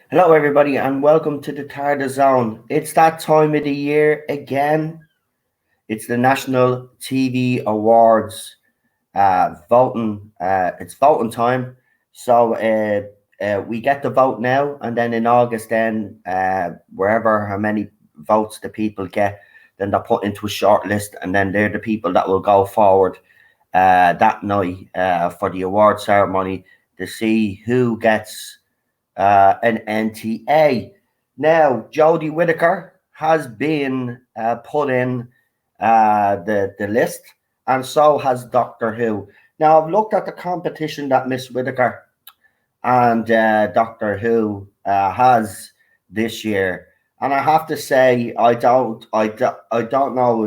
Hello, everybody, and welcome to the TARDA Zone. It's that time of the year again. It's the National TV Awards voting. It's voting time, so we get to vote now, and then in August, then wherever how many votes the people get, then they're put into a short list, and then they're the people that will go forward that night for the award ceremony to see who gets an NTA. Now, Jodie Whittaker has been put in the list, and so has Doctor Who. Now, I've looked at the competition that Miss Whittaker and Doctor Who has this year, and I have to say, I don't know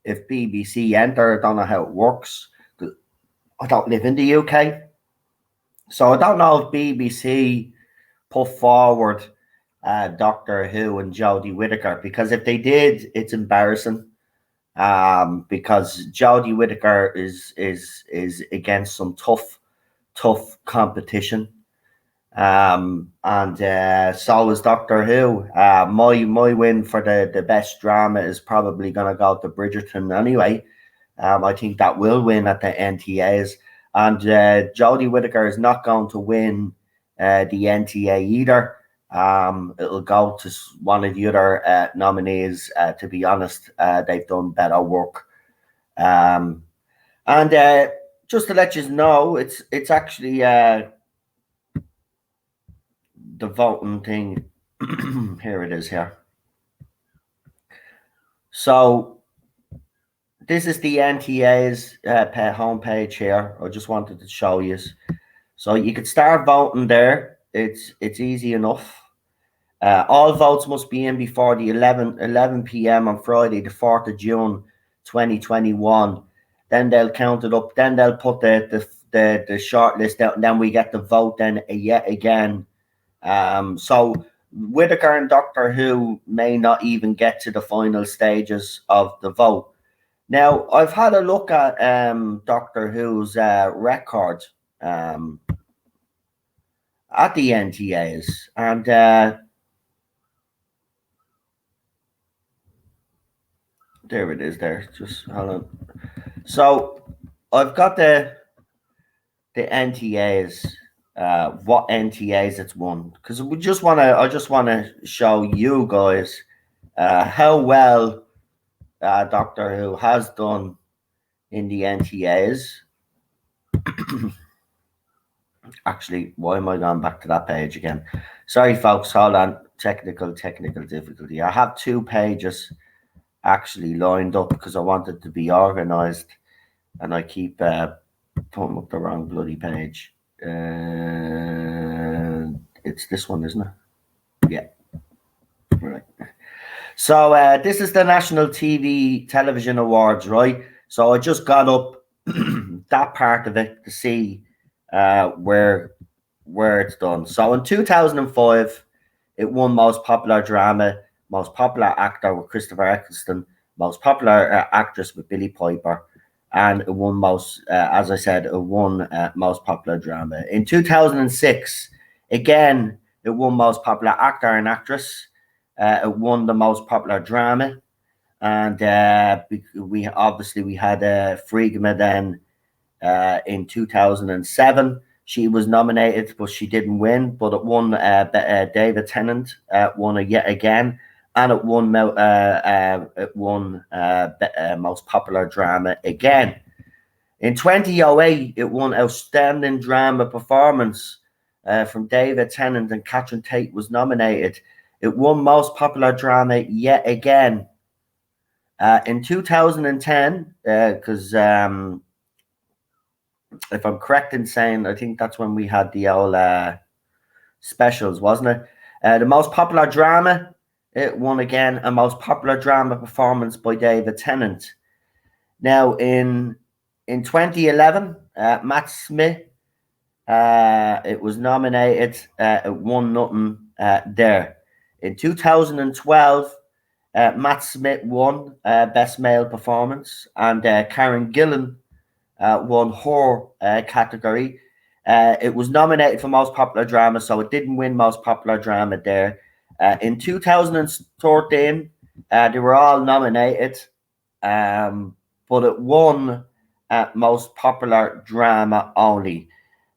if BBC enter. I don't know how it works. I don't live in the UK, so I don't know if BBC put forward Doctor Who and Jodie Whittaker, because if they did, it's embarrassing. Because Jodie Whittaker is against some tough competition, and so is Doctor Who. My win for the best drama is probably going to go to Bridgerton anyway. I think that will win at the NTAs, and Jodie Whittaker is not going to win the NTA either. It'll go to one of the other nominees. To be honest, they've done better work. And just to let you know, it's actually the voting thing. Here it is here. So this is the NTA's homepage here. I just wanted to show you. So you could start voting there. It's easy enough. All votes must be in before the 11 p.m. on Friday, the 4th of June, 2021. Then they'll count it up. Then they'll put the short list out, and then we get the vote then yet again. So Whittaker and Doctor Who may not even get to the final stages of the vote. Now, I've had a look at Doctor Who's record at the NTAs, and there it is there. Just hold on. So I've got the NTAs, what NTAs it's won, because I just want to show you guys how well Doctor Who has done in the NTAs. Actually, why am I going back to that page again? Sorry, folks. Hold on. Technical difficulty. I have 2 pages actually lined up because I wanted to be organized, and I keep putting up the wrong bloody page. It's this one, isn't it? Yeah. Right. So this is the National Television Awards, right? So I just got up that part of it to see where it's done. So in 2005, it won Most Popular Drama, Most Popular Actor with Christopher Eccleston, Most Popular Actress with Billie Piper, and it won as I said, it won Most Popular Drama. In 2006, again, it won Most Popular Actor and Actress. It won the Most Popular Drama, and we had Frigma then. In 2007, she was nominated, but she didn't win. But it won. David Tennant won it yet again, and it won. Most Popular Drama again. In 2008, it won Outstanding Drama Performance from David Tennant, and Catherine Tate was nominated. It won Most Popular Drama yet again. In 2010, because if I'm correct in saying, I think that's when we had the old specials, wasn't it? The Most Popular Drama, it won again a most popular drama performance by David Tennant. Now, in 2011, Matt Smith, it was nominated. It won nothing there. In 2012, Matt Smith won Best Male Performance, and Karen Gillan won her category. It was nominated for Most Popular Drama, so it didn't win Most Popular Drama there. In 2013, they were all nominated, but it won Most Popular Drama only.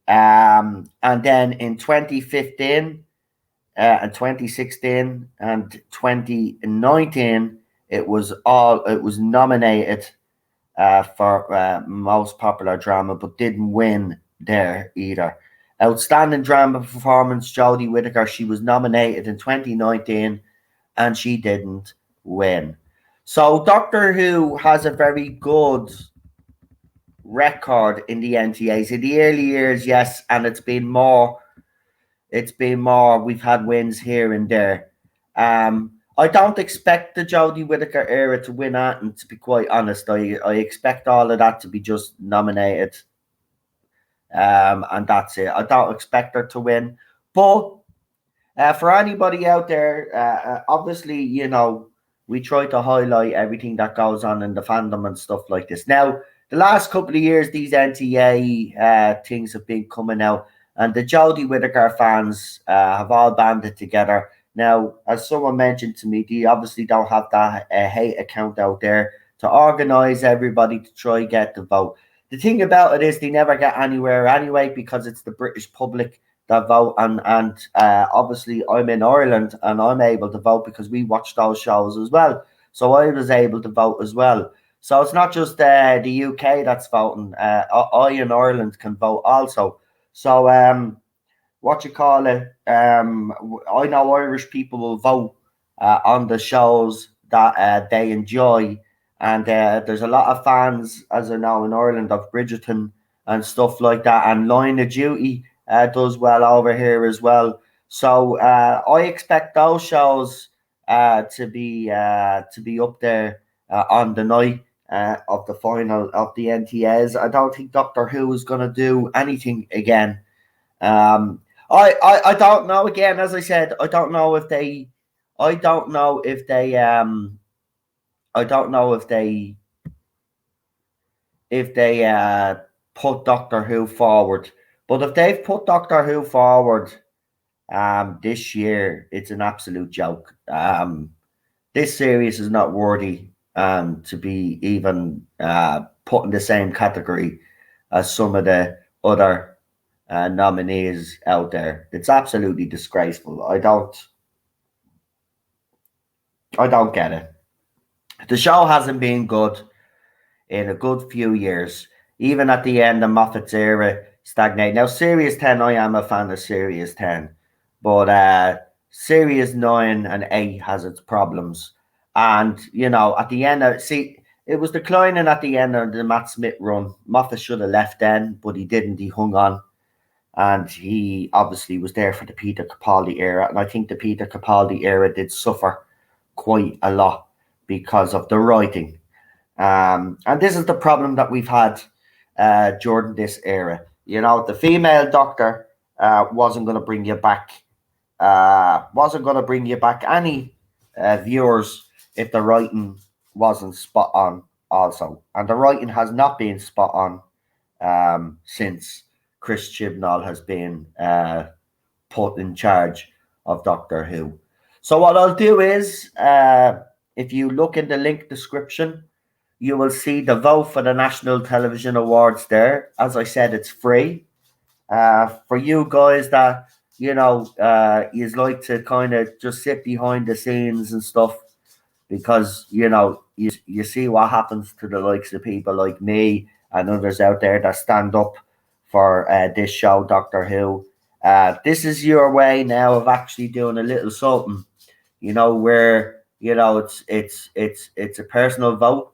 And then in 2015 and 2016 and 2019, it was nominated for Most Popular Drama, but didn't win there either. Outstanding Drama Performance, Jodie Whittaker, she was nominated in 2019 and she didn't win. So Doctor Who has a very good record in the NTAs. In the early years, yes, and it's been more. We've had wins here and there. I don't expect the Jodie Whittaker era to win it, and to be quite honest, I expect all of that to be just nominated. And that's it. I don't expect her to win. But for anybody out there, obviously, you know, we try to highlight everything that goes on in the fandom and stuff like this. Now, the last couple of years, these NTA things have been coming out, and the Jodie Whittaker fans have all banded together. Now, as someone mentioned to me, they obviously don't have that hate account out there to organise everybody to try get the vote. The thing about it is they never get anywhere anyway, because it's the British public that vote, and obviously I'm in Ireland and I'm able to vote because we watch those shows as well. So I was able to vote as well. So it's not just the UK that's voting. I in Ireland can vote also. So what you call it? I know Irish people will vote on the shows that they enjoy, and there's a lot of fans, as I know, in Ireland of Bridgerton and stuff like that, and Line of Duty does well over here as well. So I expect those shows to be up there on the night of the final of the NTAs. I don't think Doctor Who is going to do anything again. I don't know. Again, as I said, I don't know if they put Doctor Who forward. But if they've put Doctor Who forward this year, it's an absolute joke. This series is not worthy to be even put in the same category as some of the other nominees out there. It's absolutely disgraceful. I don't get it. The show hasn't been good in a good few years. Even at the end of Moffat's era, stagnate. Now, Series 10, I am a fan of Series 10, but Series 9 and 8 has its problems. And, you know, at the end of, it was declining at the end of the Matt Smith run. Moffat should have left then, but he didn't. He hung on. And he obviously was there for the Peter Capaldi era. And I think the Peter Capaldi era did suffer quite a lot because of the writing. And this is the problem that we've had during this era. You know, the female Doctor wasn't going to bring you back. Wasn't going to bring you back any viewers if the writing wasn't spot on also. And the writing has not been spot on since Chris Chibnall has been put in charge of Doctor Who. So what I'll do is, if you look in the link description, you will see the vote for the National Television Awards there. As I said, it's free. For you guys that, you know, you'd like to kind of just sit behind the scenes and stuff, because, you know, you see what happens to the likes of people like me and others out there that stand up for this show, Doctor Who. This is your way now of actually doing a little something, you know, where, you know, it's a personal vote.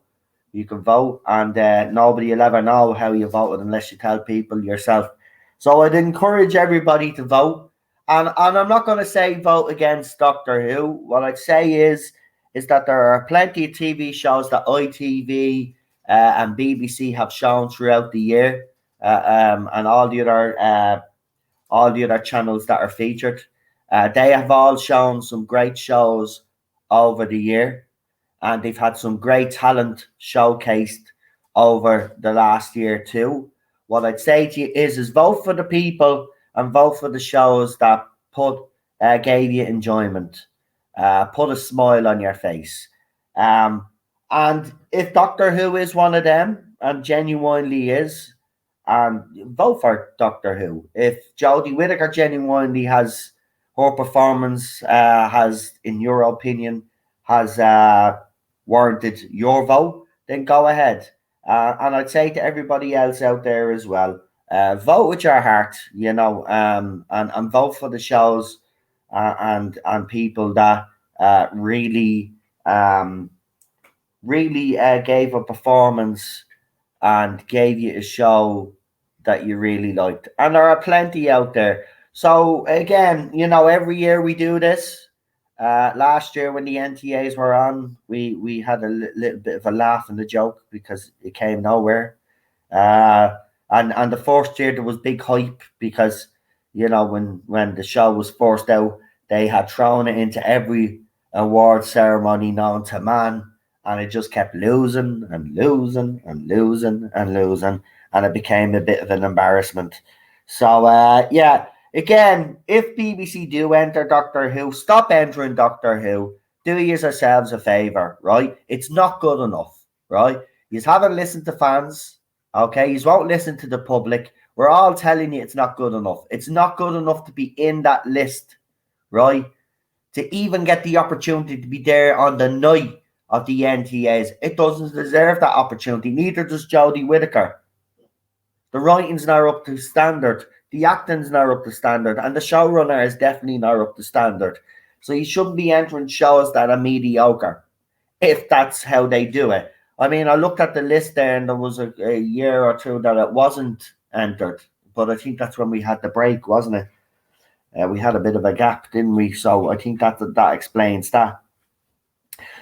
You can vote, and nobody will ever know how you voted unless you tell people yourself. So I'd encourage everybody to vote. And I'm not going to say vote against Doctor Who. What I'd say is that there are plenty of TV shows that ITV and BBC have shown throughout the year, and all the other channels that are featured. They have all shown some great shows over the year, and they've had some great talent showcased over the last year too. What I'd say to you is vote for the people and vote for the shows that gave you enjoyment, put a smile on your face. Um, and if Doctor Who is one of them, and genuinely is, vote for Doctor Who. If Jodie Whittaker genuinely has her performance, has, in your opinion, has warranted your vote, then go ahead. And I'd say to everybody else out there as well, vote with your heart, and vote for the shows and people that really gave a performance and gave you a show that you really liked. And there are plenty out there. So again, every year we do this. Last year when the NTAs were on, we had a little bit of a laugh and a joke because it came nowhere. And the first year there was big hype because when the show was forced out, they had thrown it into every award ceremony known to man, and it just kept losing and losing and losing and losing, and it became a bit of an embarrassment. So yeah, again, if BBC do enter Doctor Who, stop entering Doctor Who. Do yourselves a favor, right? It's not good enough, right? You haven't listened to fans, okay? You won't listen to the public. We're all telling you it's not good enough. It's not good enough to be in that list, right? To even get the opportunity to be there on the night of the NTAs. It doesn't deserve that opportunity. Neither does Jodie Whittaker. The writing's not up to standard. The acting's not up to standard. And the showrunner is definitely not up to standard. So you shouldn't be entering shows that are mediocre if that's how they do it. I mean, I looked at the list there and there was a year or two that it wasn't entered. But I think that's when we had the break, wasn't it? We had a bit of a gap, didn't we? So I think that explains that.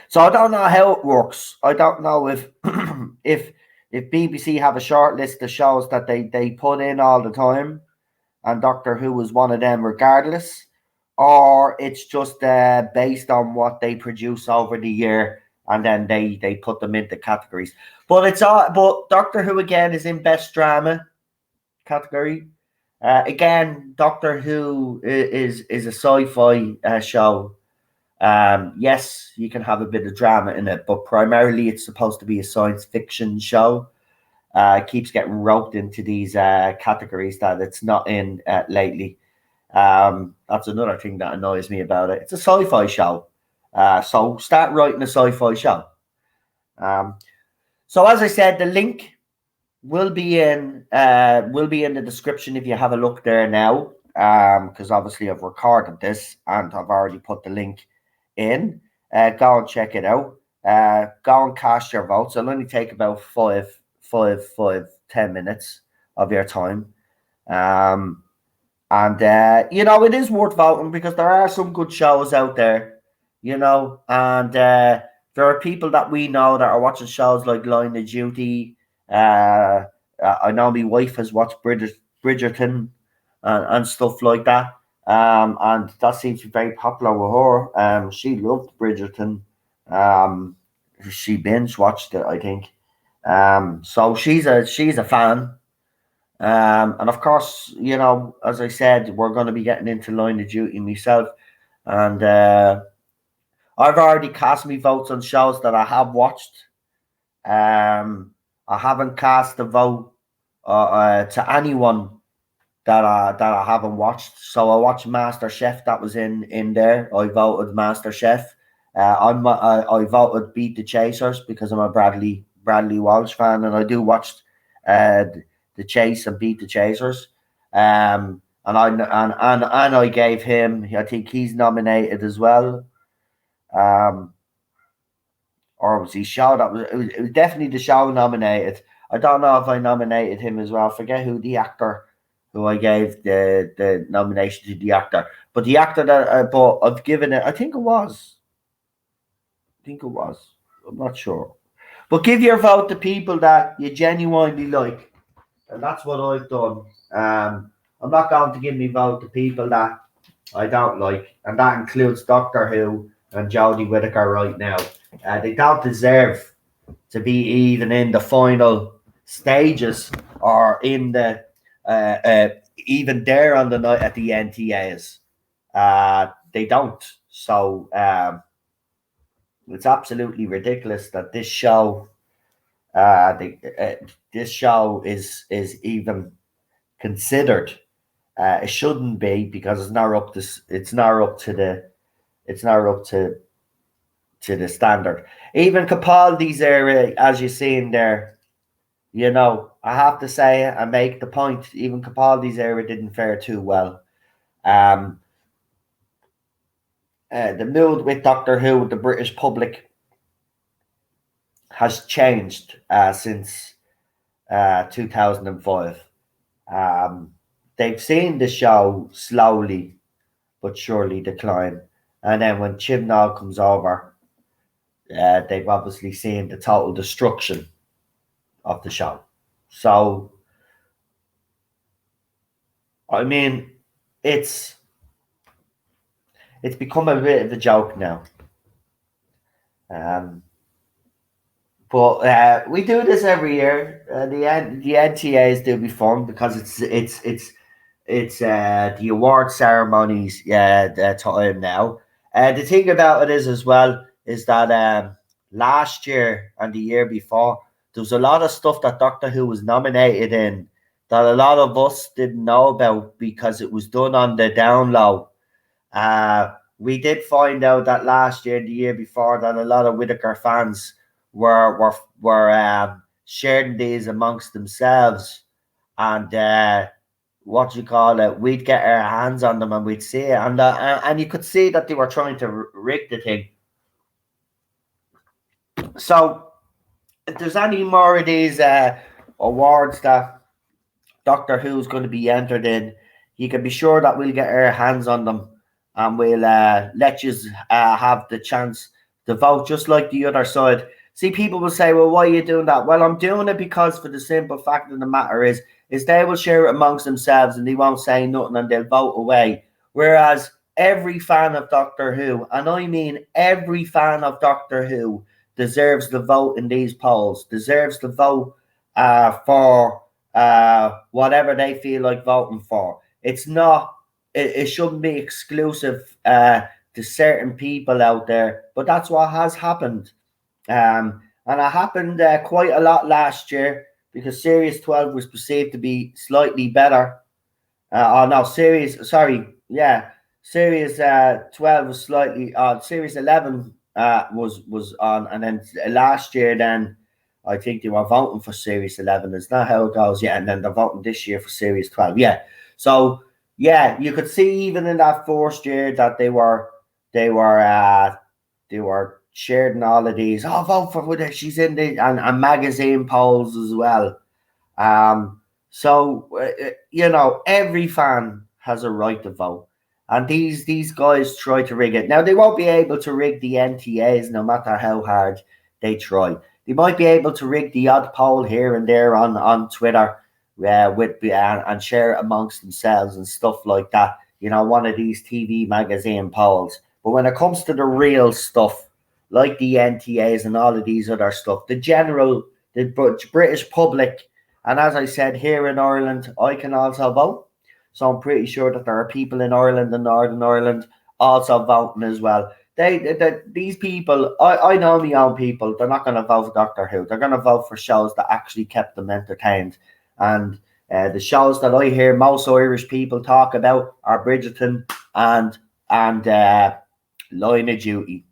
So I don't know how it works. I don't know if if BBC have a short list of shows that they put in all the time, and Doctor Who is one of them regardless, or it's just based on what they produce over the year, and then they put them into categories. But Doctor Who again is in best drama category. Again, Doctor Who is a sci-fi show. Yes, you can have a bit of drama in it, but primarily it's supposed to be a science fiction show. It keeps getting roped into these categories that it's not in lately. That's another thing that annoys me about it. It's a sci-fi show, so start writing a sci-fi show. So as I said, the link will be in the description if you have a look there now. Because obviously I've recorded this and I've already put the link in. Go and check it out. Go and cast your votes. It'll only take about 10 minutes of your time. And it is worth voting because there are some good shows out there, and there are people that we know that are watching shows like Line of Duty. I know my wife has watched Bridgerton and stuff like that. And that seems to be very popular with her. She loved Bridgerton. She binge watched it, I think. So she's a fan. And of course, as I said, we're going to be getting into Line of Duty myself, and I've already cast my votes on shows that I have watched. I haven't cast a vote to anyone that I haven't watched. So I watched Master Chef. That was in there. I voted Master Chef. I voted Beat the Chasers because I'm a Bradley Walsh fan, and I do watch the Chase and Beat the Chasers. And I gave him. I think he's nominated as well. Or was he show? It was definitely the show nominated. I don't know if I nominated him as well. I forget who the actor who I gave the nomination to the actor. But the actor that but I've given it, I think it was. I'm not sure. But give your vote to people that you genuinely like. And that's what I've done. I'm not going to give me vote to people that I don't like. And that includes Doctor Who and Jodie Whittaker right now. They don't deserve to be even in the final stages or in the even there on the night at the NTAs. They don't. So it's absolutely ridiculous that this show, this show is even considered. It shouldn't be because it's not up to the standard. Even Capaldi's area, as you see in there, you know, I have to say and make the point. Even Capaldi's area didn't fare too well. The mood with Doctor Who, the British public, has changed since 2005. They've seen the show slowly but surely decline. And then when Chibnall comes over, they've obviously seen the total destruction of the show. So, I mean, it's become a bit of a joke now. But we do this every year. The NTAs do be fun because it's the award ceremonies the time now. The thing about it is as well is that last year and the year before there was a lot of stuff that Doctor Who was nominated in that a lot of us didn't know about because it was done on the down low. We did find out that last year, the year before, that a lot of Whittaker fans were sharing these amongst themselves, and what do you call it? We'd get our hands on them and we'd see it, and you could see that they were trying to rig the thing. So, if there's any more of these awards that Doctor Who's going to be entered in, you can be sure that we'll get our hands on them and we'll let you have the chance to vote just like the other side. See, people will say, well, why are you doing that? Well, I'm doing it because for the simple fact of the matter is they will share it amongst themselves and they won't say nothing and they'll vote away. Whereas every fan of Doctor Who, and I mean every fan of Doctor Who, deserves the vote in these polls, deserves the vote for whatever they feel like voting for. It's not, it shouldn't be exclusive to certain people out there, but that's what has happened. And it happened quite a lot last year because Series 12 was perceived to be slightly better. Series 12 was slightly, Series 11 was on, and then last year, then I think they were voting for Series 11. It's not how it goes, yeah, and then they're voting this year for Series 12, yeah. So, yeah, you could see even in that first year that they were sharing all of these. Oh, vote for Whittaker. She's in the and magazine polls as well. So you know, every fan has a right to vote, and these guys try to rig it. Now they won't be able to rig the NTAs, no matter how hard they try. They might be able to rig the odd poll here and there on Twitter, and share it amongst themselves and stuff like that. You know, one of these TV magazine polls. But when it comes to the real stuff, like the NTAs and all of these other stuff, the British public, and as I said, here in Ireland, I can also vote. So I'm pretty sure that there are people in Ireland and Northern Ireland also voting as well. These people, I know my own people, they're not going to vote for Doctor Who. They're going to vote for shows that actually kept them entertained. And the shows that I hear most Irish people talk about are Bridgerton and Line of Duty.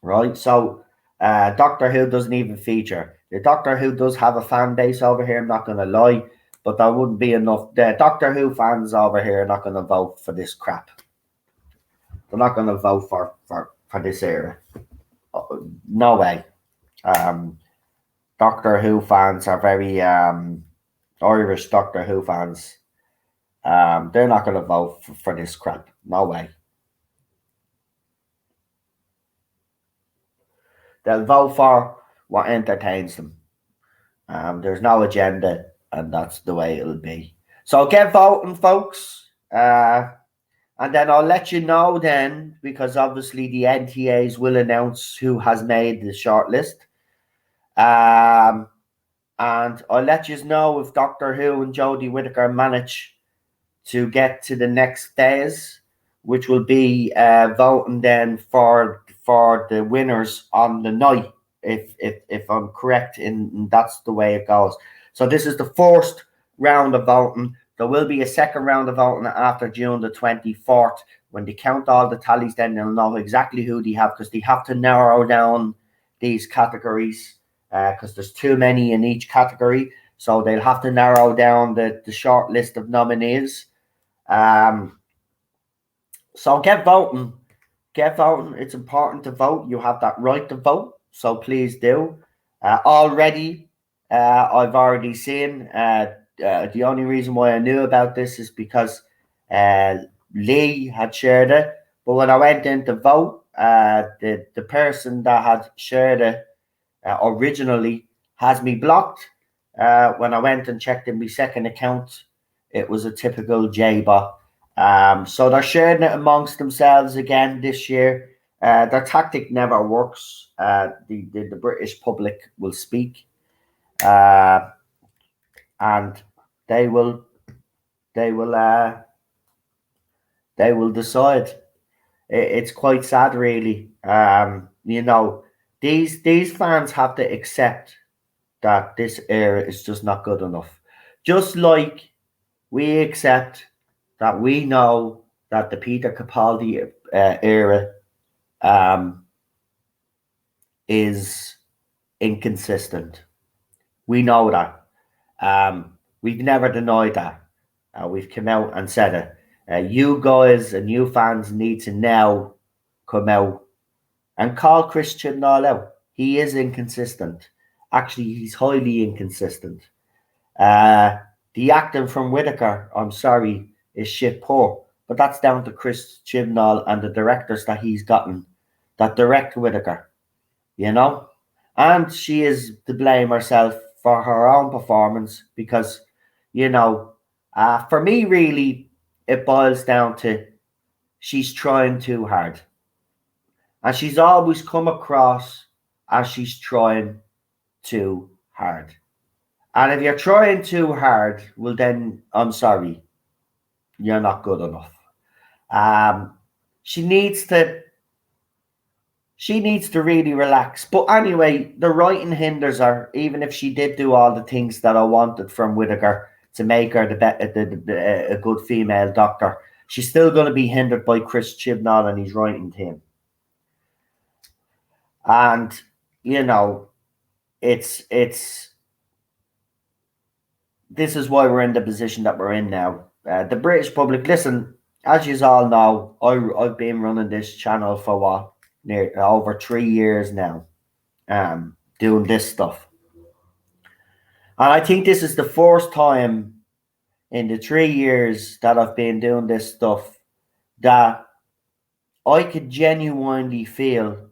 Right, so Doctor Who doesn't even feature. The Doctor Who does have a fan base over here, I'm not going to lie, but there wouldn't be enough. The Doctor Who fans over here are not going to vote for this crap. They're not going to vote for this era. No way. Doctor Who fans are very Irish Doctor Who fans They're not going to vote for this crap. No way. They'll vote for what entertains them. There's no agenda, and that's the way it'll be. So get voting, folks. And then I'll let you know then, because obviously the NTAs will announce who has made the shortlist. And I'll let you know if Doctor Who and Jodie Whittaker manage to get to the next phase, which will be voting then for the winners on the night, if I'm correct, and that's the way it goes. So this is the first round of voting. There will be a second round of voting after June the 24th. When they count all the tallies, then they'll know exactly who they have, because they have to narrow down these categories, because there's too many in each category. So they'll have to narrow down the short list of nominees. So get voting. Get voting. It's important to vote. You have that right to vote. So please do. Already, I've already seen. The only reason why I knew about this is because Lee had shared it. But when I went in to vote, the person that had shared it originally has me blocked. When I went and checked in my second account, it was a typical J-bot. So they're sharing it amongst themselves again this year. Their tactic never works. The British public will speak, and they will decide. It's quite sad, really. These fans have to accept that this era is just not good enough. Just like we accept that we know that the Peter Capaldi era is inconsistent. We know that. We've never denied that. We've come out and said it. You guys and you fans need to now come out and call Chris Chibnall out. He is inconsistent. Actually, he's highly inconsistent. The acting from Whittaker, I'm sorry, is shit poor. But that's down to Chris Chibnall and the directors that he's gotten that direct Whittaker, And she is to blame herself for her own performance because, for me, really, it boils down to she's trying too hard. And she's always come across as she's trying too hard. And if you're trying too hard, well, then I'm sorry, you're not good enough. She needs to really relax. But anyway, the writing hinders her, even if she did do all the things that I wanted from Whittaker to make her a good female doctor. She's still going to be hindered by Chris Chibnall and his writing team. And, this is why we're in the position that we're in now. The British public, listen, as you all know, I've been running this channel for over 3 years now, doing this stuff. And I think this is the first time in the 3 years that I've been doing this stuff that I could genuinely feel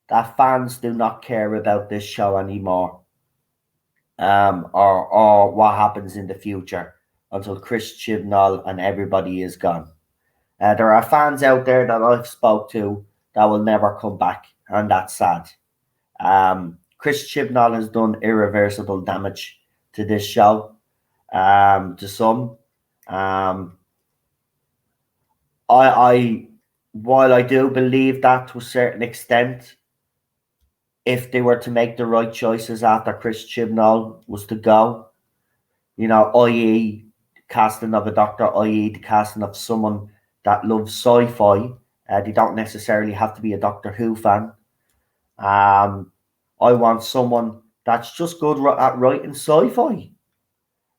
that fans do not care about this show anymore, or what happens in the future until Chris Chibnall and everybody is gone. There are fans out there that I've spoke to that will never come back, and that's sad. Chris Chibnall has done irreversible damage to this show, to some. While I do believe that to a certain extent, if they were to make the right choices after Chris Chibnall was to go, i.e. casting of a doctor, i.e. the casting of someone that loves sci-fi. They don't necessarily have to be a Doctor Who fan. I want someone that's just good at writing sci-fi.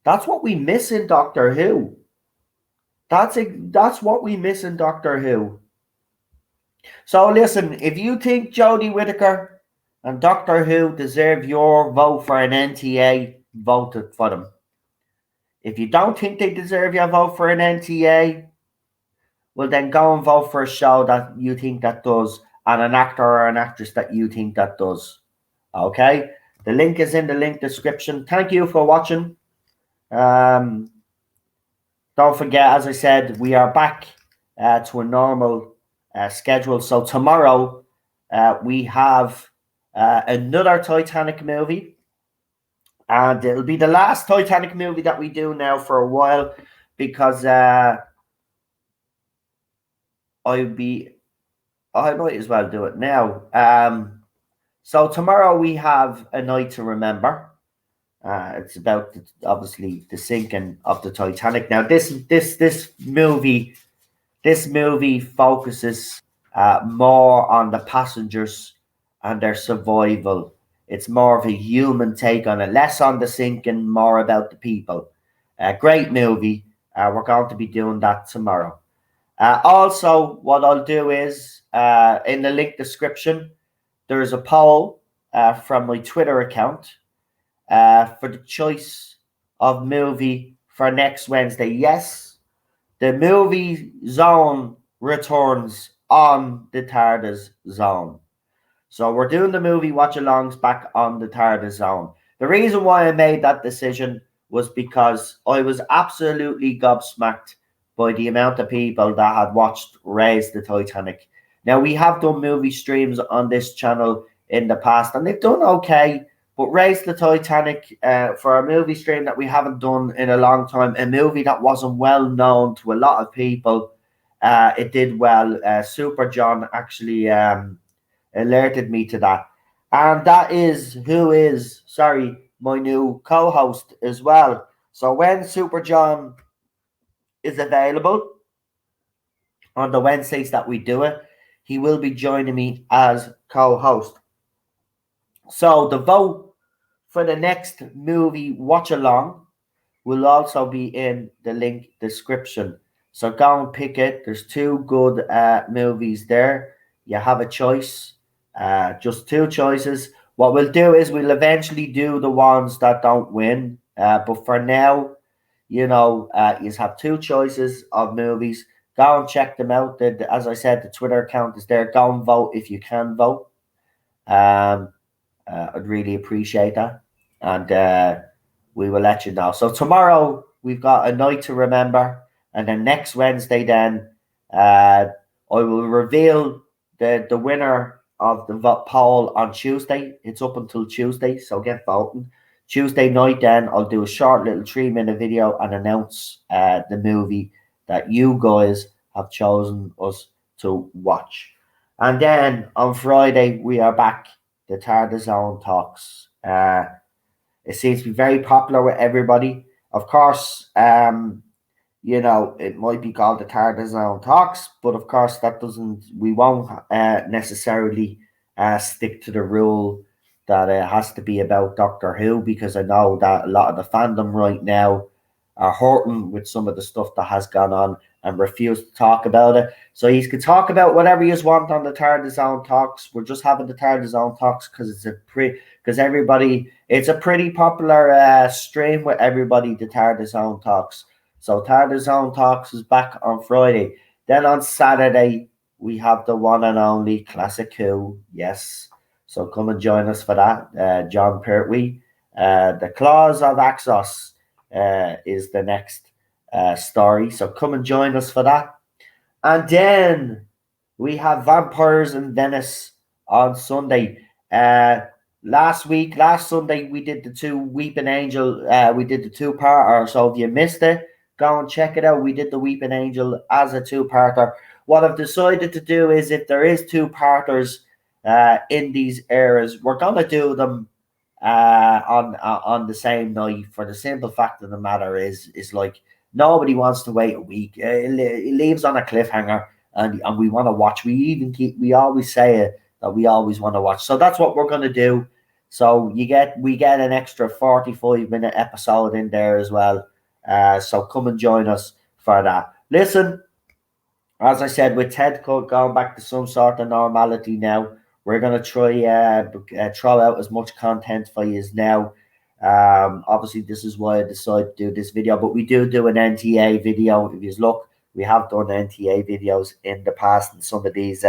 That's what we miss in Doctor Who. That's what we miss in Doctor Who. So listen, if you think Jodie Whittaker and Doctor Who deserve your vote for an NTA, vote for them. If you don't think they deserve your vote for an NTA, well then go and vote for a show that you think that does, and an actor or an actress that you think that does. Okay? The link is in the link description. Thank you for watching. Don't forget, as I said, we are back to a normal schedule. So tomorrow we have another Titanic movie, and it'll be the last Titanic movie that we do now for a while, because I might as well do it now. So tomorrow we have A Night to Remember. It's about obviously the sinking of the Titanic. Now this movie focuses more on the passengers and their survival. It's more of a human take on it, less on the sinking, more about the people. Great movie. We're going to be doing that tomorrow. Also, what I'll do is in the link description, there's a poll from my Twitter account for the choice of movie for next Wednesday. Yes, the movie zone returns on the TARDIS zone. So we're doing the movie watch-alongs back on the TARDIS zone. The reason why I made that decision was because I was absolutely gobsmacked by the amount of people that had watched Raise the Titanic. Now, we have done movie streams on this channel in the past, and they've done okay. But Raise the Titanic, for a movie stream that we haven't done in a long time, a movie that wasn't well known to a lot of people, it did well. Super John actually alerted me to that. And that is my new co-host as well. So when Super John is available on the Wednesdays that we do it, he will be joining me as co-host. So the vote for the next movie watch along will also be in the link description. So go and pick it. There's two good movies there. You have a choice, just two choices. What we'll do is we'll eventually do the ones that don't win. But for now, you have two choices of movies. Go and check them out. As I said, the Twitter account is there. Go and vote if you can vote. I'd really appreciate that. And we will let you know. So tomorrow we've got A Night to Remember. And then next Wednesday then I will reveal the winner of the poll on Tuesday. It's up until Tuesday, so get voting. Tuesday night then I'll do a short little 3-minute video and announce the movie that you guys have chosen us to watch. And then on Friday we are back. The TARDIS Zone Talks. It seems to be very popular with everybody. Of course, it might be called the TARDIS Zone Talks, but of course we won't necessarily stick to the rule that it has to be about Doctor Who, because I know that a lot of the fandom right now are hurting with some of the stuff that has gone on and refuse to talk about it. So you can talk about whatever you want on the TARDIS Zone Talks. We're just having the TARDIS Zone Talks because it's a pretty popular stream with everybody, the TARDIS Zone Talks. So TARDIS Zone Talks is back on Friday. Then on Saturday, we have the one and only Classic Who. Yes. So come and join us for that. John Pertwee. The Claws of Axos is the next story. So come and join us for that. And then we have Vampires in Venice on Sunday. Last Sunday, we did the two Weeping Angel. We did the two-parter. So if you missed it, go and check it out. We did the Weeping Angel as a two-parter. What I've decided to do is, if there is two-parters in these eras, we're going to do them on the same night, for the simple fact of the matter is like nobody wants to wait a week. It leaves on a cliffhanger, and we want to watch. We always say it, that we always want to watch. So that's what we're going to do. So we get an extra 45-minute episode in there as well. So come and join us for that. Listen, as I said, with Ted going back to some sort of normality now, we're going to try throw out as much content for you now. Obviously, this is why I decided to do this video, but we do an NTA video. If you look, we have done NTA videos in the past, and some of these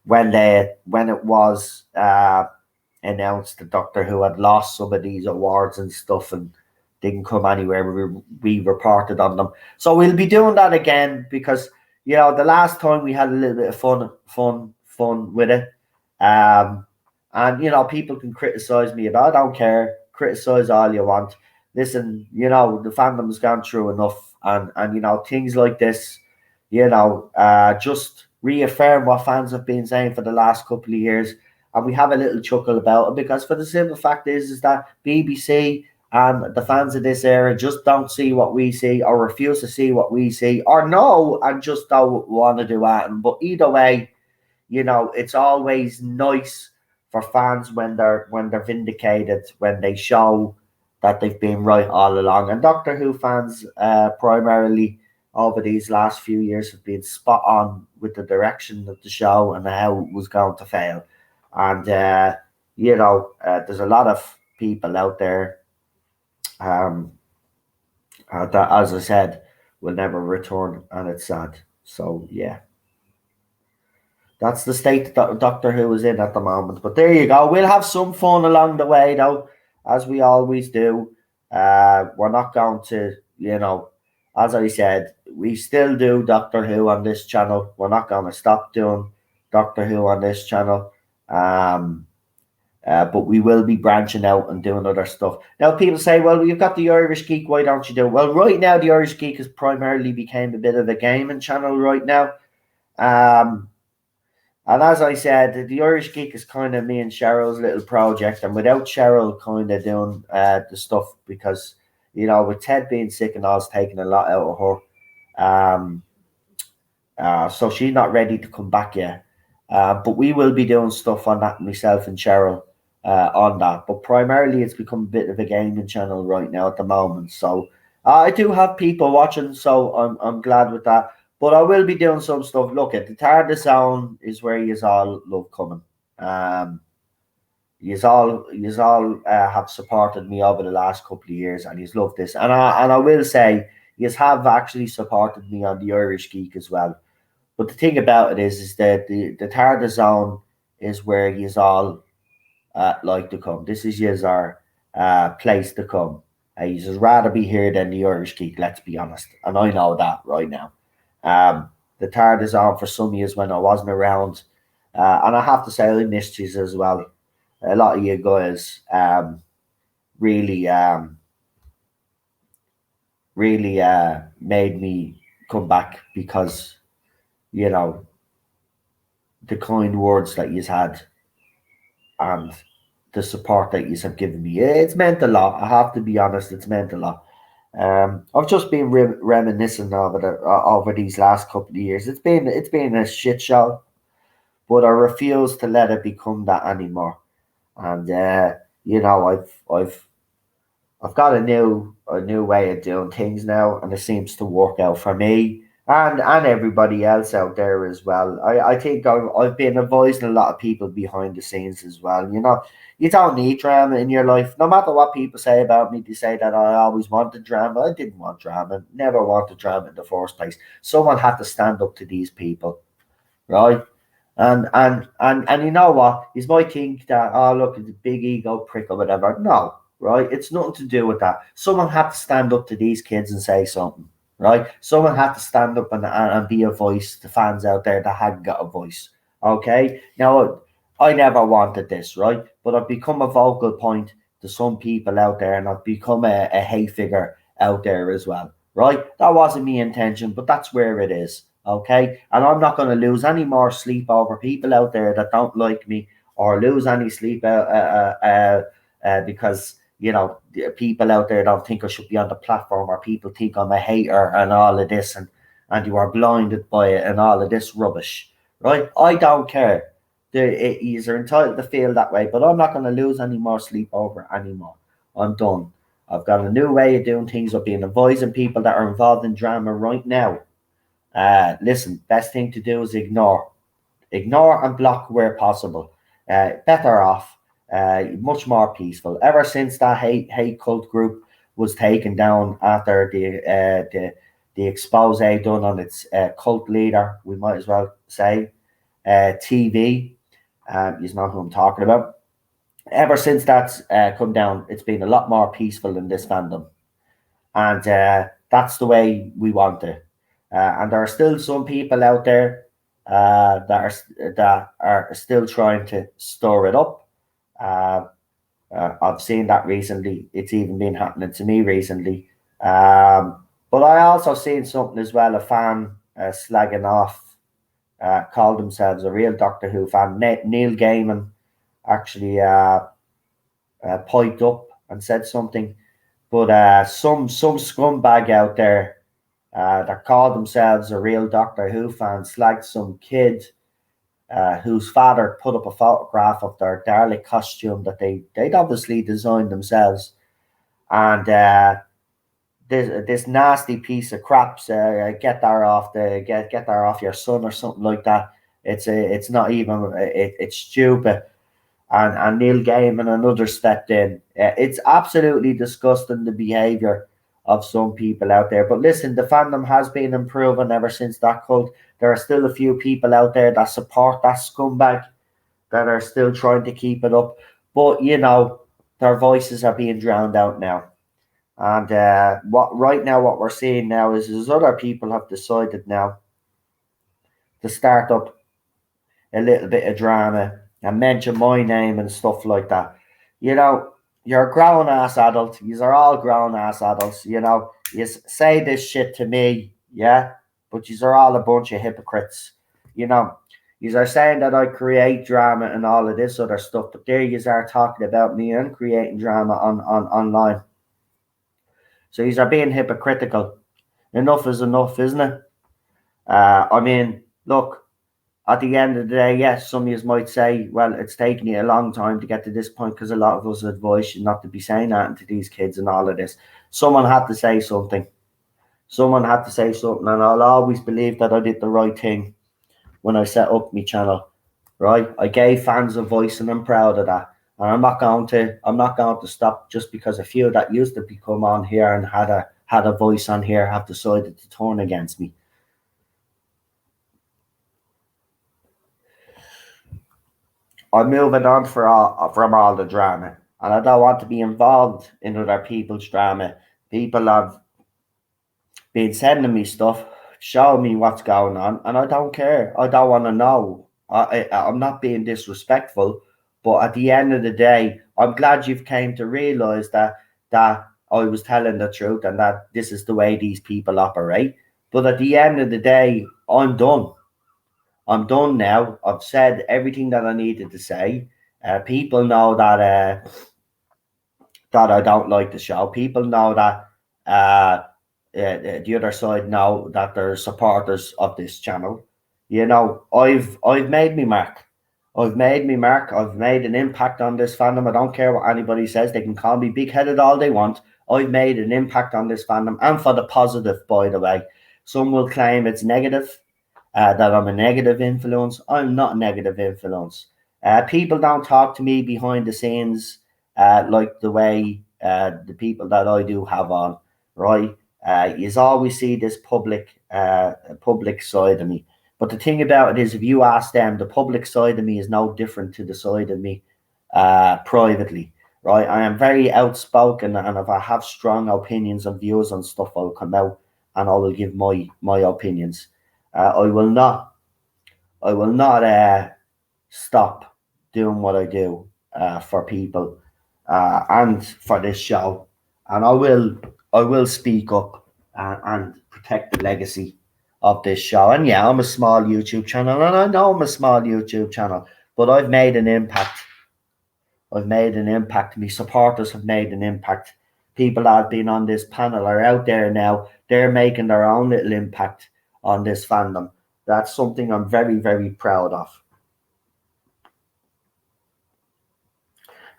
when it was announced that Doctor Who had lost some of these awards and stuff and didn't come anywhere, we reported on them. So we'll be doing that again because the last time we had a little bit of fun with it. And people can criticize me about it. I don't care. Criticize all you want. Listen, the fandom's gone through enough, and things like this, just reaffirm what fans have been saying for the last couple of years, and we have a little chuckle about it because for the simple fact is that BBC and the fans of this era just don't see what we see, or refuse to see what we see, or know and just don't want to do that. But either way, it's always nice for fans when they're vindicated, when they show that they've been right all along. And Doctor Who fans, primarily over these last few years, have been spot on with the direction of the show and how it was going to fail. And there's a lot of people out there that, as I said, will never return, and it's sad. So yeah. That's the state that Doctor Who is in at the moment. But there you go. We'll have some fun along the way, though, as we always do. We're not going to, as I said, we still do Doctor Who on this channel. We're not going to stop doing Doctor Who on this channel. But we will be branching out and doing other stuff. Now, people say, well, you've got the Irish Geek. Why don't you do it? Well, right now, the Irish Geek has primarily became a bit of a gaming channel right now. And as I said, the Irish Geek is kind of me and Cheryl's little project. And without Cheryl kind of doing the stuff, because, with Ted being sick and all, it's taking a lot out of her. So she's not ready to come back yet. But we will be doing stuff on that, myself and Cheryl, on that. But primarily, it's become a bit of a gaming channel right now at the moment. So I do have people watching, so I'm glad with that. But I will be doing some stuff. Look, at the TARDIS Zone is where you all love coming. You all have supported me over the last couple of years, and you love this. And I will say, you have actually supported me on the Irish Geek as well. But the thing about it is that the TARDIS Zone is where you all like to come. This is your place to come. You just rather be here than the Irish Geek, let's be honest. And I know that right now. The TARDIS Zone for some years when I wasn't around. And I have to say, I missed you as well. A lot of you guys really made me come back because, the kind words that you've had and the support that you have given me. It's meant a lot. I have to be honest, it's meant a lot. I've just been reminiscing over these last couple of years. It's been a shit show, but I refuse to let it become that anymore. And I've got a new way of doing things now, and it seems to work out for me and everybody else out there as well. I think I've been advising a lot of people behind the scenes as well. You don't need drama in your life. No matter what people say about me, they say that I always wanted drama. I didn't want drama. Never wanted drama in the first place. Someone had to stand up to these people, right? And you know what? You might think that, oh, look, it's a big ego prick or whatever. No, right? It's nothing to do with that. Someone had to stand up to these kids and say something, right? Someone had to stand up and be a voice to fans out there that hadn't got a voice, okay? Now, I never wanted this, right? But I've become a vocal point to some people out there, and I've become a hate figure out there as well, right? That wasn't my intention, but that's where it is, okay? And I'm not going to lose any more sleep over people out there that don't like me, or lose any sleep because people out there don't think I should be on the platform, or people think I'm a hater and all of this, and you are blinded by it and all of this rubbish, right? I don't care. You're entitled to feel that way, but I'm not going to lose any more sleep over it anymore. I'm done. I've got a new way of doing things. I've been advising people that are involved in drama right now. Listen, best thing to do is ignore and block where possible. Better off. much more peaceful. Ever since that hate cult group was taken down after the expose done on its cult leader, we might as well say, TV. You know who I'm talking about. Ever since that's come down, it's been a lot more peaceful in this fandom, and that's the way we want it. And there are still some people out there that are still trying to stir it up. I've seen that recently. It's even been happening to me recently. But I also seen something as well. A fan slagging off, called themselves a real Doctor Who fan. Neil Gaiman actually piped up and said something. But some scumbag out there that called themselves a real Doctor Who fan slagged some kid whose father put up a photograph of their Dalek costume that they'd obviously designed themselves, and this nasty piece of crap, get that off your son or something like that. It's not even it's stupid. And Neil Gaiman and others stepped in. It's absolutely disgusting, the behaviour of some people out there. But listen, the fandom has been improving ever since that cult. There are still a few people out there that support that scumbag, that are still trying to keep it up. But, you know, their voices are being drowned out now. And what we're seeing now is other people have decided now to start up a little bit of drama and mention my name and stuff like that. You know, you're a grown ass adult. Yous are all grown ass adults. You know, you say this shit to me, yeah, but yous are all a bunch of hypocrites. You know, yous are saying that I create drama and all of this other stuff, but there yous are talking about me and creating drama on online. So yous are being hypocritical. Enough is enough, isn't it? I mean, look, at the end of the day, yes, some of you might say, well, it's taken you a long time to get to this point because a lot of us advise you not to be saying that to these kids and all of this. Someone had to say something. Someone had to say something, and I'll always believe that I did the right thing when I set up my channel, right? I gave fans a voice, and I'm proud of that. And I'm not going to stop just because a few that used to come on here and had a voice on here have decided to turn against me. I'm moving on from all the drama, and I don't want to be involved in other people's drama. People have been sending me stuff, showing me what's going on, and I don't care. I don't want to know. I'm not being disrespectful, but at the end of the day, I'm glad you've came to realise that I was telling the truth and that this is the way these people operate. But at the end of the day, I'm done. I'm done now. I've said everything that I needed to say. People know that I don't like the show. People know that the other side know that they're supporters of this channel. You know, I've made me mark. I've made me mark. I've made an impact on this fandom. I don't care what anybody says. They can call me big-headed all they want. I've made an impact on this fandom, and for the positive, by the way. Some will claim it's negative, that I'm a negative influence. I'm not a negative influence. People don't talk to me behind the scenes like the way the people that I do have on, right? You always see this public side of me. But the thing about it is, if you ask them, the public side of me is no different to the side of me privately, right? I am very outspoken, and if I have strong opinions and views on stuff, I'll come out and I will give my opinions. I will not stop doing what I do for people and for this show, and I will speak up and protect the legacy of this show. And yeah, I'm a small YouTube channel, and I know I'm a small YouTube channel, but I've made an impact. I've made an impact. My supporters have made an impact. People that have been on this panel are out there now. They're making their own little impact on this fandom. That's something I'm very, very proud of.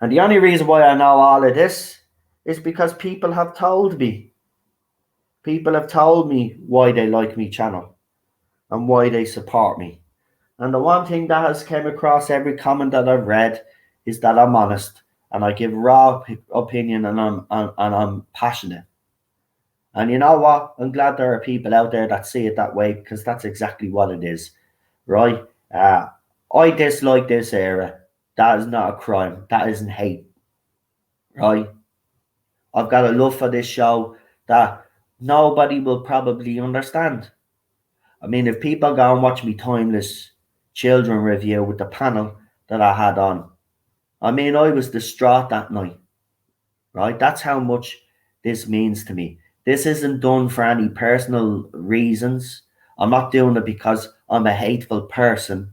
And the only reason why I know all of this is because people have told me. People have told me why they like me channel and why they support me. And the one thing that has came across every comment that I've read is that I'm honest and I give raw opinion, and I'm passionate. And you know what? I'm glad there are people out there that see it that way, because that's exactly what it is, right? I dislike this era. That is not a crime. That isn't hate, right? I've got a love for this show that nobody will probably understand. I mean, if people go and watch me Timeless Children review with the panel that I had on, I mean, I was distraught that night, right? That's how much this means to me. This isn't done for any personal reasons. I'm not doing it because I'm a hateful person.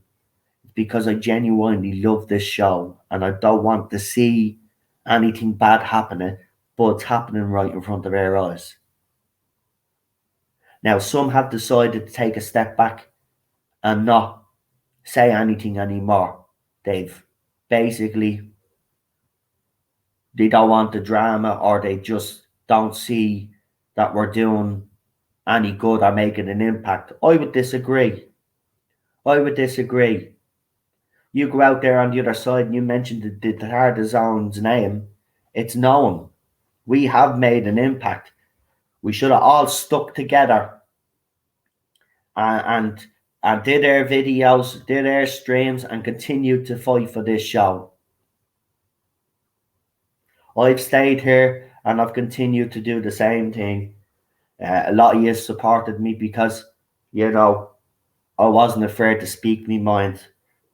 It's because I genuinely love this show and I don't want to see anything bad happening, but it's happening right in front of our eyes. Now, some have decided to take a step back and not say anything anymore. They've basically, they don't want the drama, or they just don't see that we're doing any good or making an impact. I would disagree. I would disagree. You go out there on the other side and you mentioned the Tarda Zone's name. It's known. We have made an impact. We should have all stuck together and did our videos, did our streams, and continued to fight for this show. I've stayed here and I've continued to do the same thing. A lot of you supported me because, you know, I wasn't afraid to speak my mind.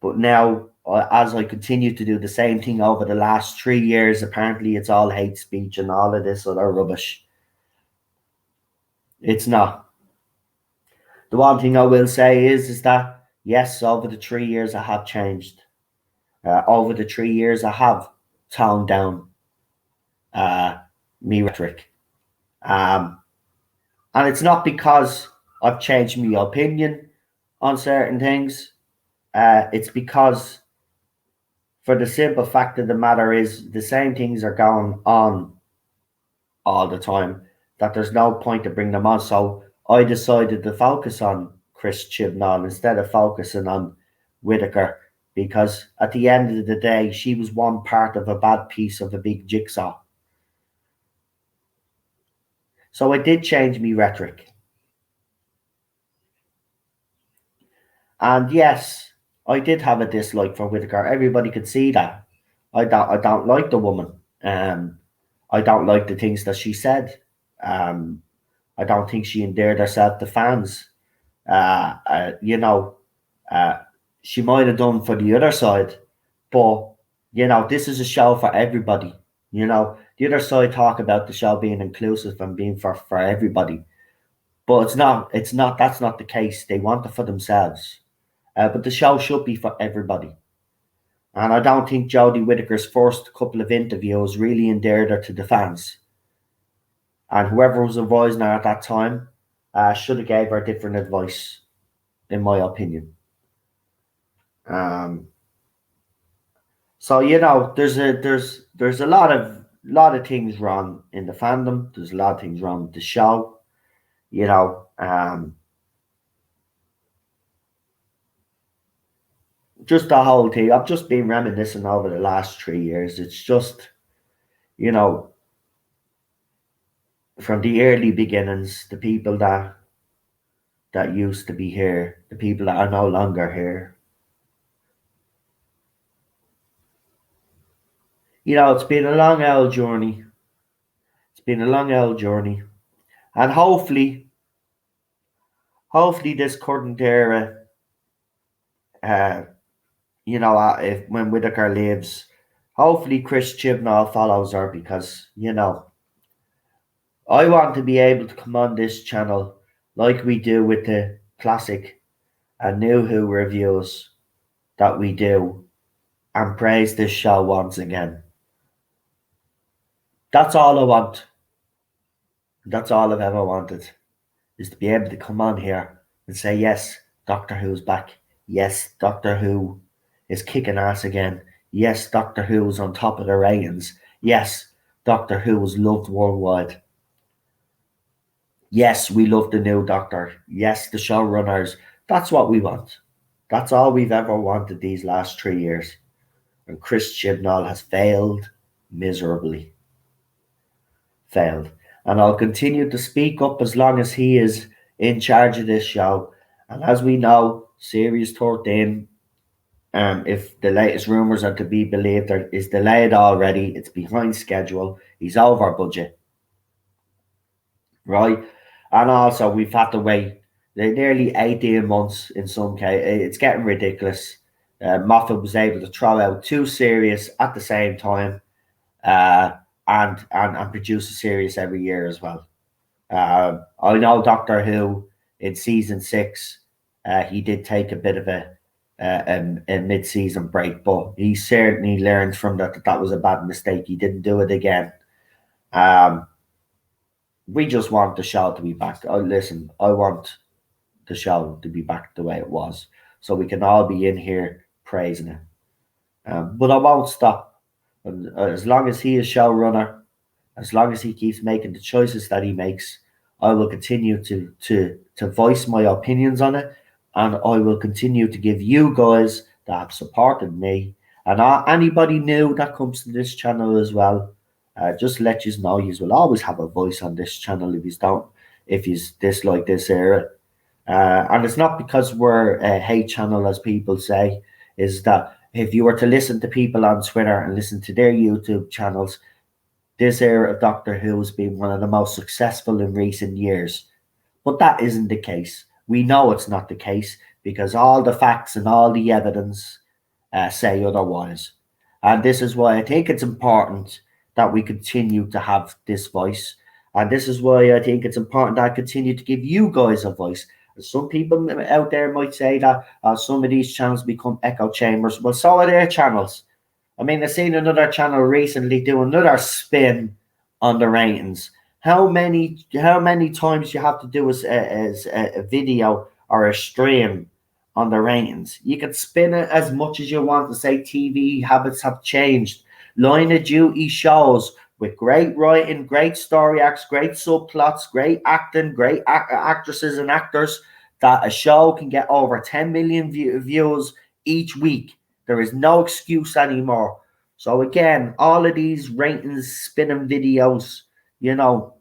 But now, as I continue to do the same thing over the last 3 years, apparently it's all hate speech and all of this other rubbish. It's not. The one thing I will say is that, yes, over the 3 years I have changed. Over the 3 years I have toned down me rhetoric. And it's not because I've changed my opinion on certain things. It's because, for the simple fact of the matter is, the same things are going on all the time, that there's no point to bring them on. So I decided to focus on Chris Chibnall instead of focusing on Whittaker, because at the end of the day, she was one part of a bad piece of a big jigsaw. So I did change my rhetoric. And yes, I did have a dislike for Whittaker. Everybody could see that. I don't like the woman. I don't like the things that she said. I don't think she endeared herself to fans. You know, she might have done for the other side, but you know, this is a show for everybody. You know, the other side talk about the show being inclusive and being for everybody, but it's not. It's not. That's not the case. They want it for themselves. But the show should be for everybody. And I don't think Jodie Whittaker's first couple of interviews really endeared her to the fans. And whoever was advising her at that time should have gave her different advice, in my opinion. So you know, there's a lot of things wrong in the fandom. There's a lot of things wrong with the show. You know, just the whole thing. I've just been reminiscing over the last 3 years. It's just, you know, from the early beginnings, the people that used to be here, the people that are no longer here. You know, it's been a long old journey. It's been a long old journey. And hopefully this current era, you know, if when Whittaker leaves, hopefully Chris Chibnall follows her, because, you know, I want to be able to come on this channel like we do with the classic and new Who reviews that we do, and praise this show once again. That's all I want. That's all I've ever wanted, is to be able to come on here and say, yes, Doctor Who's back. Yes, Doctor Who is kicking ass again. Yes, Doctor Who is on top of the ratings. Yes, Doctor Who is loved worldwide. Yes, we love the new Doctor. Yes, the showrunners. That's what we want. That's all we've ever wanted these last 3 years. And Chris Chibnall has failed miserably. Failed. And I'll continue to speak up as long as he is in charge of this show. And as we know, Series 13, if the latest rumours are to be believed, is delayed already. It's behind schedule. He's over budget. Right? And also, we've had to wait nearly 18 months in some cases. It's getting ridiculous. Moffat was able to throw out 2 series at the same time, and produce a series every year as well. I know Doctor Who in season 6, he did take a bit of a mid-season break, but he certainly learned from that was a bad mistake. He didn't do it again. We just want the show to be back. Listen, I want the show to be back the way it was, so we can all be in here praising it. But I won't stop. As long as he is showrunner, as long as he keeps making the choices that he makes, I will continue to voice my opinions on it, and I will continue to give you guys that have supported me and anybody new that comes to this channel as well. Just let you know, you will always have a voice on this channel if you dislike this era. And it's not because we're a hate channel, as people say, is that if you were to listen to people on Twitter and listen to their YouTube channels, this era of Doctor Who has been one of the most successful in recent years. But that isn't the case. We know it's not the case because all the facts and all the evidence say otherwise. And this is why I think it's important that we continue to have this voice. And this is why I think it's important that I continue to give you guys a voice. Some people out there might say that some of these channels become echo chambers. Well, so are their channels. I mean, I've seen another channel recently do another spin on the ratings. How many times you have to do a video or a stream on the ratings? You can spin it as much as you want to say TV habits have changed. Line of Duty shows with great writing, great story arcs, great subplots, great acting, great actresses and actors, that a show can get over 10 million views each week. There is no excuse anymore. So again, all of these ratings spinning videos, they're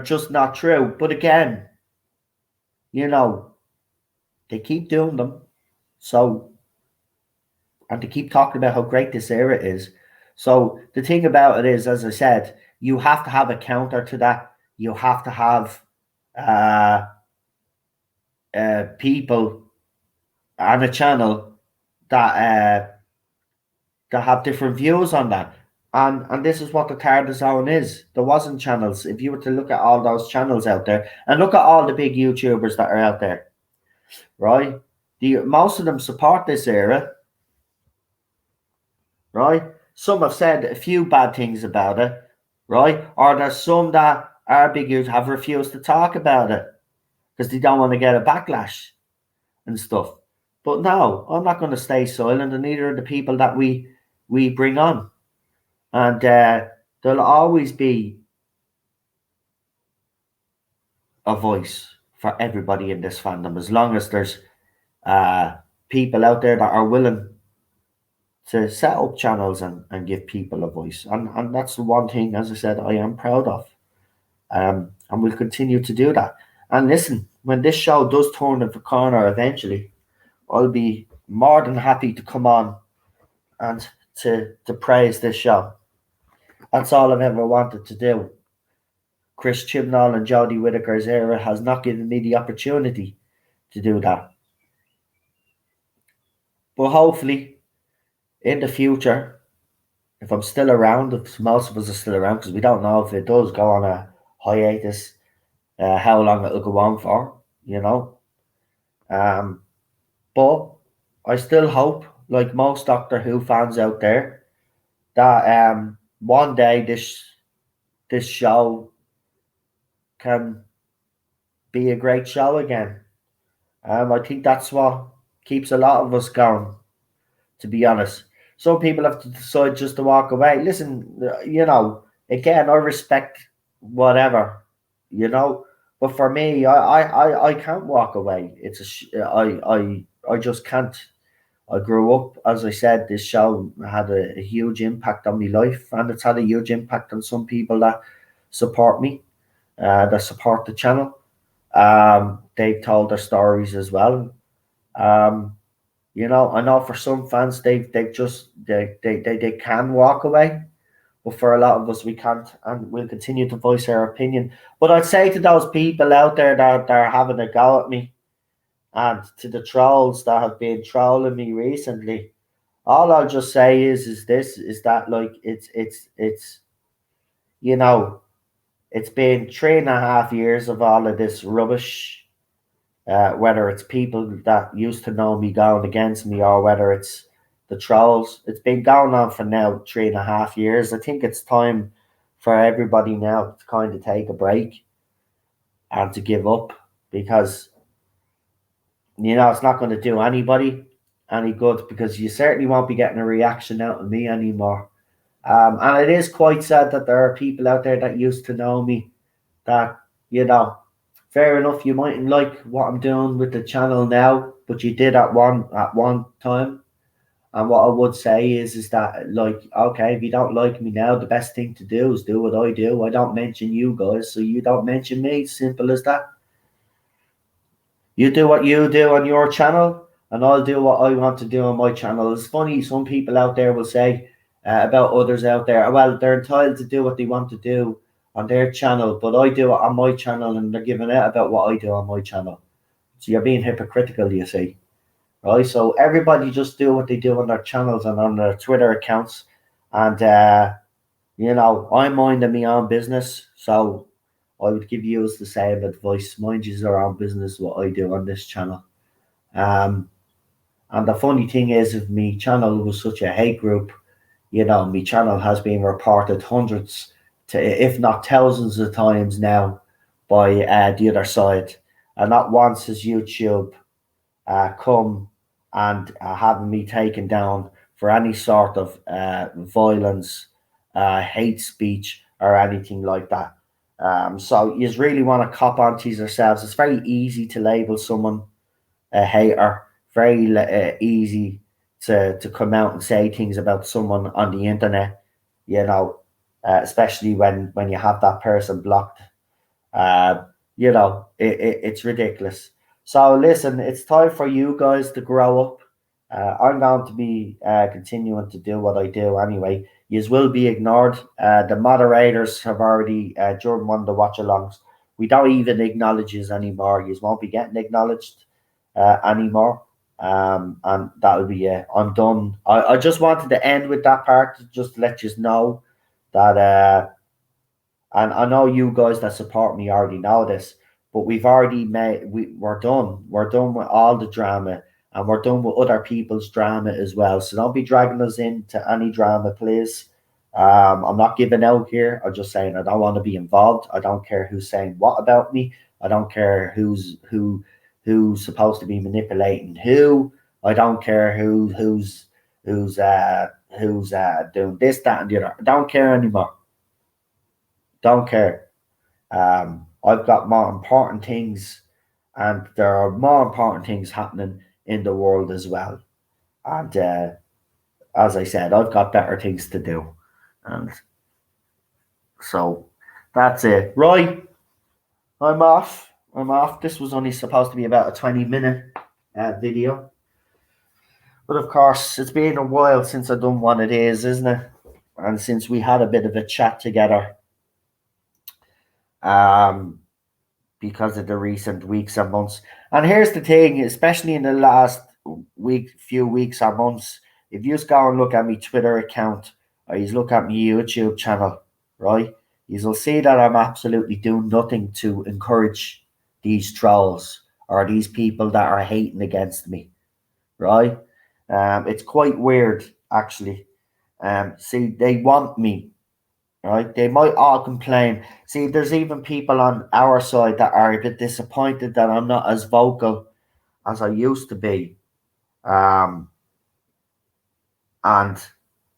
just not true. But again, they keep doing them. So, and they keep talking about how great this era is. So the thing about it is, as I said, you have to have a counter to that. You have to have people on a channel that have different views on that. And this is what the Tarda Zone is. There wasn't channels. If you were to look at all those channels out there and look at all the big YouTubers that are out there, right? Most of them support this era, right? Some have said a few bad things about it, right? Or there's some that are big YouTubers have refused to talk about it because they don't want to get a backlash and stuff. But no, I'm not going to stay silent, and neither are the people that we bring on. And there'll always be a voice for everybody in this fandom, as long as there's people out there that are willing to set up channels and give people a voice. And that's the one thing, as I said, I am proud of. And we'll continue to do that. And listen, when this show does turn the corner eventually, I'll be more than happy to come on and to praise this show. That's all I've ever wanted to do. Chris Chibnall and Jodie Whittaker's era has not given me the opportunity to do that. But hopefully, in the future, if I'm still around, if most of us are still around, because we don't know if it does go on a hiatus, how long it'll go on for, But I still hope, like most Doctor Who fans out there, that one day this show can be a great show again. I think that's what keeps a lot of us going, to be honest. Some people have to decide just to walk away. Listen, again, I respect whatever, But for me, I can't walk away. I I just can't. I grew up, as I said, this show had a huge impact on my life, and it's had a huge impact on some people that support me, that support the channel. They've told their stories as well. Um, I know for some fans, they can walk away, but for a lot of us, we can't, and we'll continue to voice our opinion. But I'd say to those people out there that are having a go at me, and to the trolls that have been trolling me recently, all I'll just say is that like it's you know it's been 3.5 years of all of this rubbish. Whether it's people that used to know me going against me, or whether it's the trolls, it's been going on for now 3.5 years. I think it's time for everybody now to kind of take a break and to give up, because it's not going to do anybody any good, because you certainly won't be getting a reaction out of me anymore. And it is quite sad that there are people out there that used to know me that, fair enough, you mightn't like what I'm doing with the channel now, but you did at one time. And what I would say is that, like, okay, if you don't like me now, the best thing to do is do what I do. I don't mention you guys, so you don't mention me. Simple as that. You do what you do on your channel, and I'll do what I want to do on my channel. It's funny, some people out there will say about others out there, well, they're entitled to do what they want to do on their channel, but I do it on my channel, and they're giving out about what I do on my channel. So you're being hypocritical, you see, right? So everybody just do what they do on their channels and on their Twitter accounts, and I'm minding my own business, so I would give you the same advice. Mind your own business, what I do on this channel. And the funny thing is, if my channel was such a hate group, my channel has been reported hundreds to, if not thousands of times now by the other side. And not once has YouTube come and having me taken down for any sort of violence, hate speech, or anything like that. So you really want to cop onto yourselves. It's very easy to label someone a hater. Very easy to come out and say things about someone on the internet. Especially when you have that person blocked. It's ridiculous. So listen, it's time for you guys to grow up. I'm going to be continuing to do what I do anyway. You will be ignored. The moderators have already, during one of the watch-alongs, we don't even acknowledge you anymore. You won't be getting acknowledged anymore. And that'll be it. I'm done. I just wanted to end with that part, just to let you know that and I know you guys that support me already know this, but we're done. We're done with all the drama, and we're done with other people's drama as well. So don't be dragging us into any drama, please. I'm not giving out here. I'm just saying I don't want to be involved. I don't care who's saying what about me. I don't care who's supposed to be manipulating who. I don't care who's doing this, that, and the other. I don't care anymore. Don't care. I've got more important things, and there are more important things happening in the world as well. And as I said, I've got better things to do. And so that's it. Right. I'm off. This was only supposed to be about a 20-minute video. But of course, it's been a while since I've done one of these, isn't it? And since we had a bit of a chat together. Because of the recent weeks and months. And here's the thing, especially in the last few weeks or months, if you just go and look at my Twitter account, or you look at my YouTube channel, right, you'll see that I'm absolutely doing nothing to encourage these trolls or these people that are hating against me, right? It's quite weird, actually. See, they want me. Right, they might all complain. See, there's even people on our side that are a bit disappointed that I'm not as vocal as I used to be. And I'm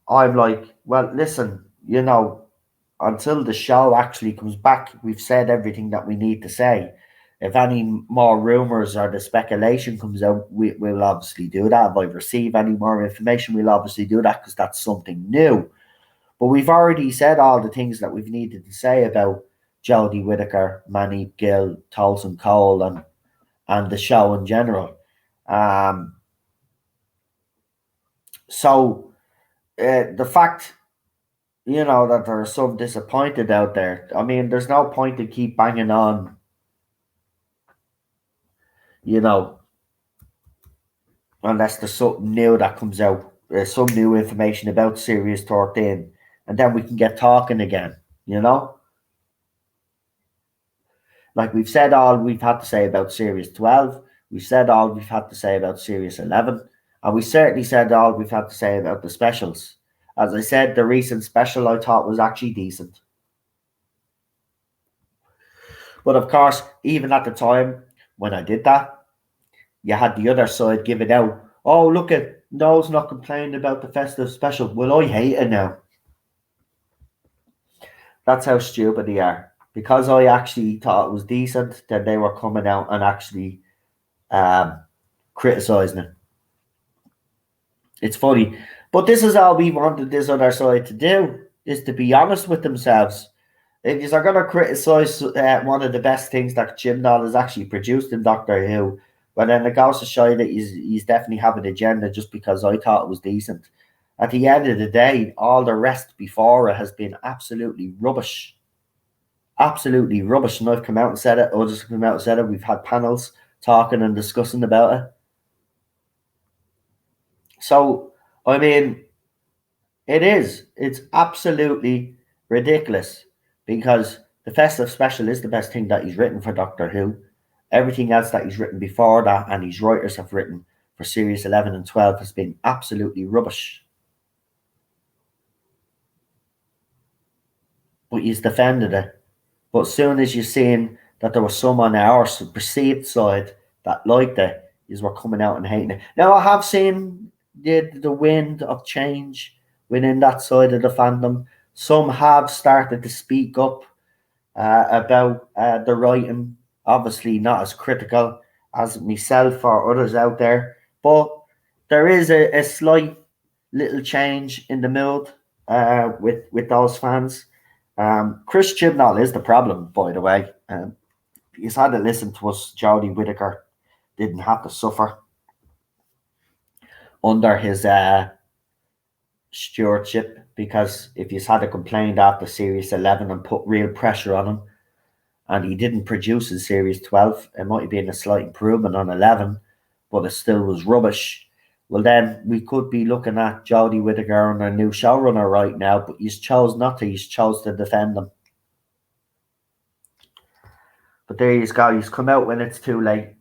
like, well, listen, until the show actually comes back, we've said everything that we need to say. if any more rumors or the speculation comes out, we'll obviously do that. If I receive any more information, we'll obviously do that because that's something new. But we've already said all the things that we've needed to say about Jodie Whittaker, Manny Gill, Tolson Cole, and the show in general. So the fact, that there are some disappointed out there. I mean, there's no point to keep banging on, unless there's something new that comes out, some new information about Series 13, and then we can get talking again, Like we've said all we've had to say about Series 12, we've said all we've had to say about Series 11, and we certainly said all we've had to say about the specials. As I said, the recent special I thought was actually decent. But of course, even at the time when I did that, you had the other side giving out, oh, look at Noel's not complaining about the festive special. Well, I hate it now. That's how stupid they are. Because I actually thought it was decent, then they were coming out and actually criticising it. It's funny. But this is all we wanted this other side to do, is to be honest with themselves. If you're going to criticise one of the best things that Jim Doll has actually produced in Doctor Who, well, then it goes to show that he's definitely have an agenda just because I thought it was decent. At the end of the day, all the rest before it has been absolutely rubbish. Absolutely rubbish. And I've come out and said it. Others have come out and said it. We've had panels talking and discussing about it. So, I mean, it's absolutely ridiculous because the festive special is the best thing that he's written for Doctor Who. Everything else that he's written before that and his writers have written for Series 11 and 12 has been absolutely rubbish. But he's defended it. But as soon as you're seeing that there was some on our perceived side that liked it, is we're coming out and hating it. Now, I have seen the wind of change within that side of the fandom. Some have started to speak up about the writing. Obviously, not as critical as myself or others out there, but there is a slight little change in the mood with those fans. Chris Chibnall is the problem, by the way. He's had to listen to us. Jodie Whittaker didn't have to suffer under his stewardship, because if he's had a complaint after Series 11 and put real pressure on him, and he didn't produce in Series 12, it might have been a slight improvement on 11, but it still was rubbish. Well, then we could be looking at Jodie Whittaker and a new showrunner right now, but he's chose not to. He's chose to defend them. But there you go. He's come out when it's too late.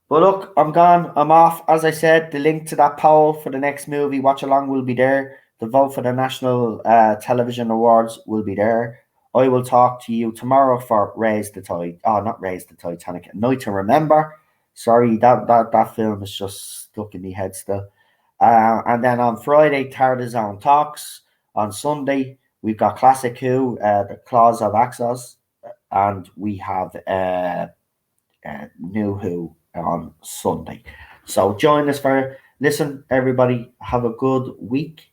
But look, I'm gone. I'm off. As I said, the link to that poll for the next movie watch along will be there. The vote for the National Television Awards will be there. I will talk to you tomorrow for Raise the Tide. Oh, not Raise the Titanic. Night to Remember. Sorry, that film is just stuck in my head still. And then on Friday, TARDIS Talks. On Sunday, we've got Classic Who, The Claws of Axos. And we have New Who on Sunday. So join us for listen, everybody. Have a good week.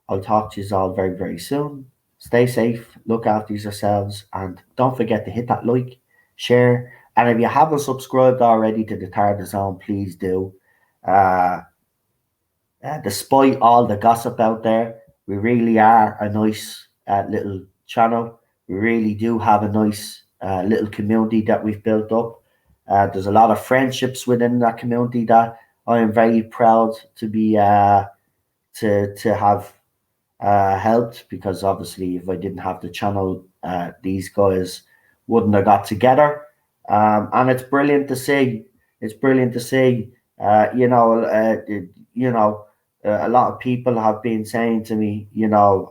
I'll talk to you all very, very soon. Stay safe, look after yourselves, and don't forget to hit that like, share, and if you haven't subscribed already to the TARDIS Zone, please do. Despite all the gossip out there, we really are a nice little channel. We really do have a nice little community that we've built up. There's a lot of friendships within that community that I am very proud to be to have helped, because obviously if I didn't have the channel, these guys wouldn't have got together. And it's brilliant to see. It's brilliant to see. A lot of people have been saying to me,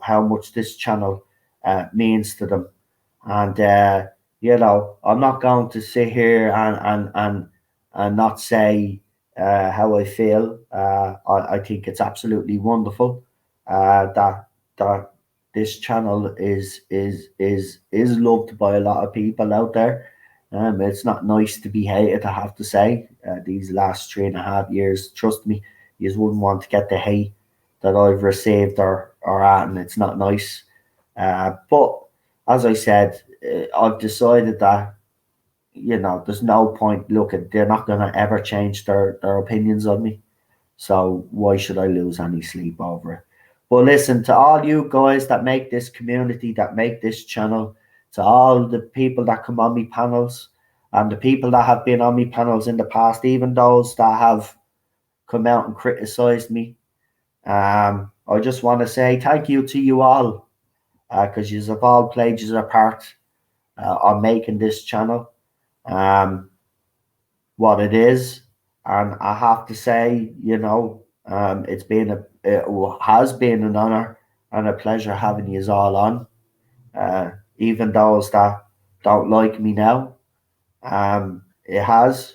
how much this channel means to them. And I'm not going to sit here and not say how I feel. I think it's absolutely wonderful that this channel is loved by a lot of people out there. It's not nice to be hated, I have to say. These last 3.5 years, trust me, you wouldn't want to get the hate that I've received or at, and it's not nice. But as I said, I've decided that there's no point looking. They're not going to ever change their opinions on me. So why should I lose any sleep over it? But listen, to all you guys that make this community, that make this channel, to all the people that come on me panels, and the people that have been on me panels in the past, even those that have come out and criticized me, I just want to say thank you to you all, because you have all played your part on making this channel what it is. And I have to say, it has been an honor and a pleasure having you all on. Even those that don't like me now,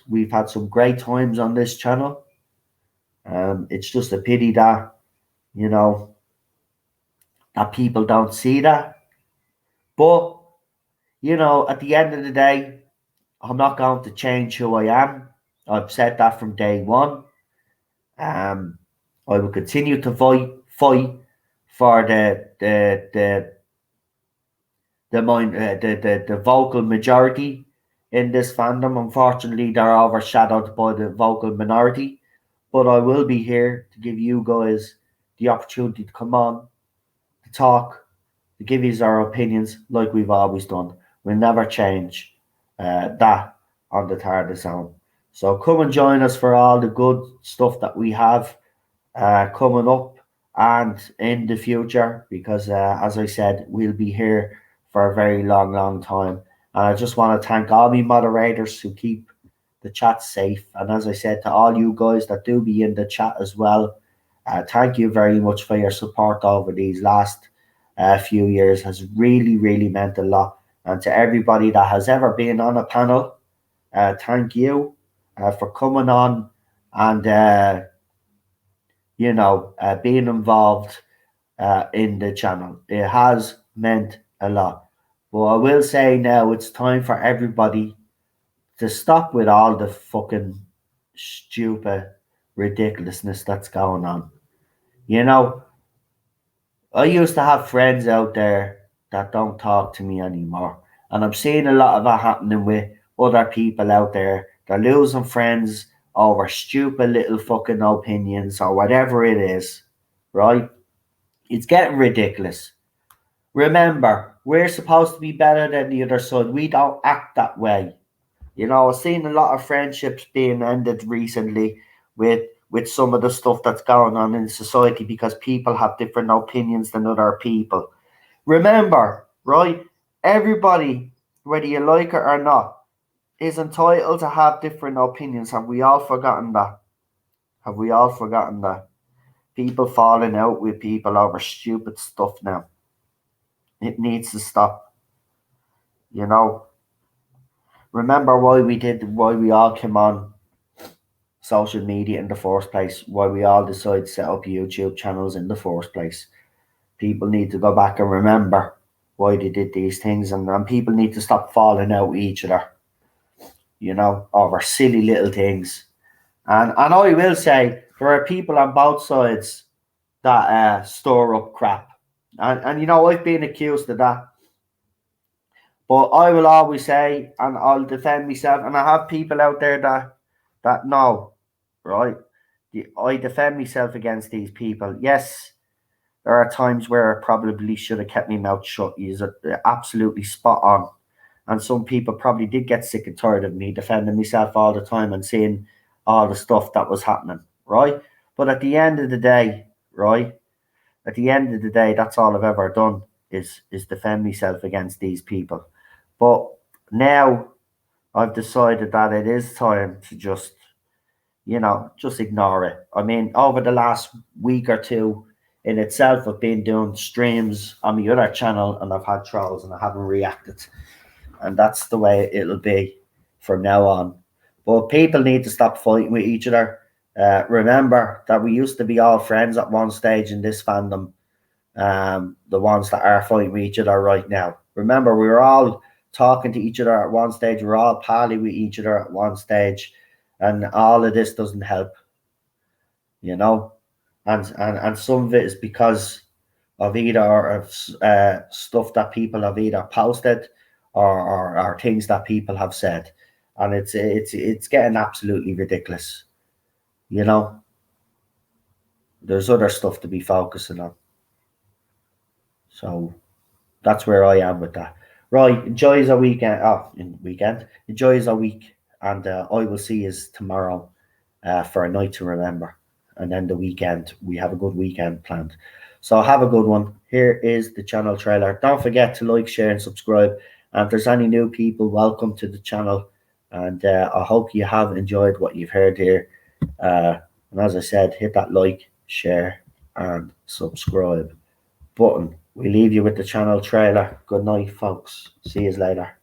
we've had some great times on this channel. It's just a pity that that people don't see that. But at the end of the day, I'm not going to change who I am. I've said that from day one. I will continue to fight for the vocal majority in this fandom. Unfortunately, they're overshadowed by the vocal minority. But I will be here to give you guys the opportunity to come on, to talk, to give you our opinions like we've always done. We'll never change that on the TARDIS Zone. So come and join us for all the good stuff that we have coming up and in the future, because as I said, we'll be here for a very long time. And I just want to thank all my moderators who keep the chat safe. And as I said, to all you guys that do be in the chat as well, thank you very much for your support over these last few years. Has really meant a lot. And to everybody that has ever been on a panel, thank you for coming on and being involved in the channel. It has meant a lot. But I will say now, it's time for everybody to stop with all the fucking stupid ridiculousness that's going on. I used to have friends out there that don't talk to me anymore. And I'm seeing a lot of that happening with other people out there. They're losing friends over stupid little fucking opinions or whatever it is, right? It's getting ridiculous. Remember, we're supposed to be better than the other side. We don't act that way. I've seen a lot of friendships being ended recently with some of the stuff that's going on in society because people have different opinions than other people. Remember, right? Everybody, whether you like it or not, is entitled to have different opinions. Have we all forgotten that? Have we all forgotten that? People falling out with people over stupid stuff now. It needs to stop. Remember why we all came on social media in the first place, why we all decided to set up YouTube channels in the first place. People need to go back and remember why they did these things, and people need to stop falling out with each other, over silly little things. And I will say, there are people on both sides that store up crap. And I've been accused of that. But I will always say, and I'll defend myself, and I have people out there that know, right? I defend myself against these people. Yes, there are times where I probably should have kept my mouth shut. You're absolutely spot on. And some people probably did get sick and tired of me defending myself all the time and seeing all the stuff that was happening, right? But at the end of the day, right? At the end of the day, that's all I've ever done is defend myself against these people. But now I've decided that it is time to just ignore it. I mean, over the last week or two in itself, I've been doing streams on my other channel and I've had trolls and I haven't reacted. And that's the way it'll be from now on. But people need to stop fighting with each other. Remember that we used to be all friends at one stage in this fandom. The ones that are fighting with each other right now. Remember, we were all talking to each other at one stage. We're all pally with each other at one stage, and all of this doesn't help, you know. And some of it is because of either stuff that people have either posted or things that people have said, and it's getting absolutely ridiculous, you know. There's other stuff to be focusing on, so that's where I am with that. Right, enjoy your weekend. Oh, enjoy your week, and I will see you tomorrow for a night to remember, and then the weekend we have a good weekend planned. So have a good one. Here is the channel trailer. Don't forget to like, share, and subscribe. And if there's any new people, welcome to the channel. And I hope you have enjoyed what you've heard here. And as I said, hit that like, share, and subscribe button. We leave you with the channel trailer. Good night, folks. See you later.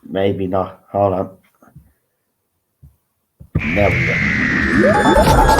Maybe not. Hold on. There we go.